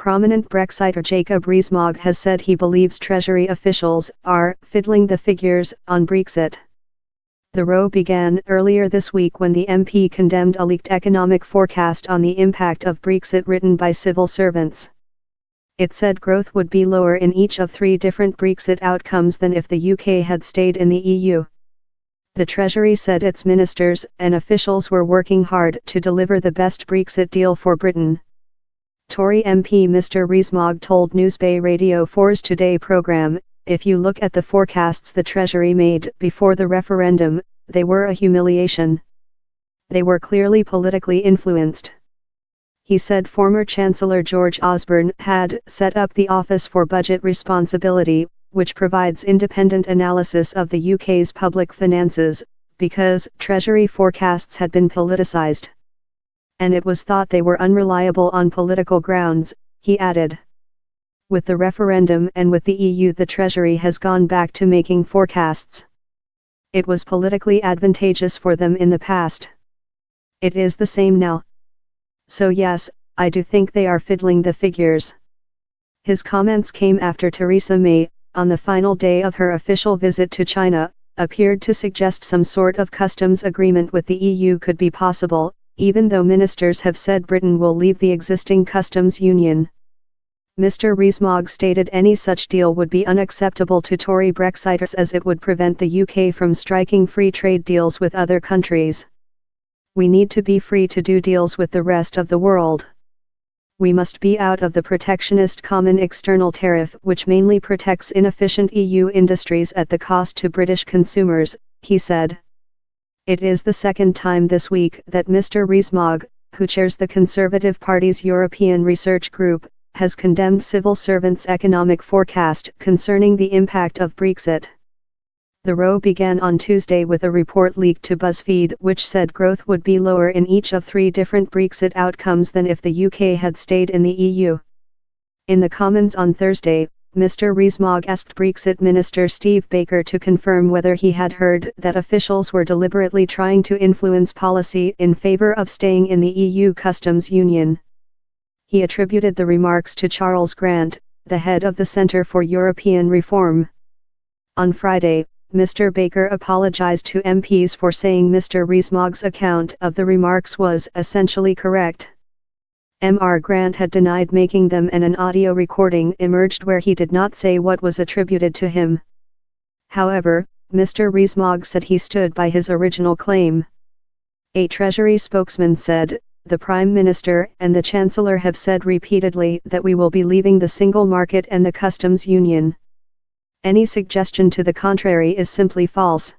Prominent Brexiteer Jacob Rees-Mogg has said he believes Treasury officials are fiddling the figures on Brexit. The row began earlier this week when the MP condemned a leaked economic forecast on the impact of Brexit written by civil servants. It said growth would be lower in each of 3 different Brexit outcomes than if the UK had stayed in the EU. The Treasury said its ministers and officials were working hard to deliver the best Brexit deal for Britain. Tory MP Mr Rees-Mogg told Newsbay Radio 4's Today programme, "If you look at the forecasts the Treasury made before the referendum, they were a humiliation. They were clearly politically influenced." He said former Chancellor George Osborne had set up the Office for Budget Responsibility, which provides independent analysis of the UK's public finances, because Treasury forecasts had been politicised. And it was thought they were unreliable on political grounds, he added. With the referendum and with the EU, the Treasury has gone back to making forecasts. It was politically advantageous for them in the past. It is the same now. So yes, I do think they are fiddling the figures. His comments came after Theresa May, on the final day of her official visit to China, appeared to suggest some sort of customs agreement with the EU could be possible, even though ministers have said Britain will leave the existing customs union. Mr Rees-Mogg stated any such deal would be unacceptable to Tory Brexiteers as it would prevent the UK from striking free trade deals with other countries. "We need to be free to do deals with the rest of the world. We must be out of the protectionist common external tariff which mainly protects inefficient EU industries at the cost to British consumers," he said. It is the second time this week that Mr Rees-Mogg, who chairs the Conservative Party's European Research Group, has condemned civil servants' economic forecast concerning the impact of Brexit. The row began on Tuesday with a report leaked to BuzzFeed which said growth would be lower in each of 3 different Brexit outcomes than if the UK had stayed in the EU. In the Commons on Thursday, Mr Rees-Mogg asked Brexit Minister Steve Baker to confirm whether he had heard that officials were deliberately trying to influence policy in favour of staying in the EU customs union. He attributed the remarks to Charles Grant, the head of the Centre for European Reform. On Friday, Mr Baker apologised to MPs for saying Mr Rees-Mogg's account of the remarks was essentially correct. Mr Grant had denied making them and an audio recording emerged where he did not say what was attributed to him. However, Mr Rees-Mogg said he stood by his original claim. A Treasury spokesman said, "The Prime Minister and the Chancellor have said repeatedly that we will be leaving the single market and the customs union. Any suggestion to the contrary is simply false."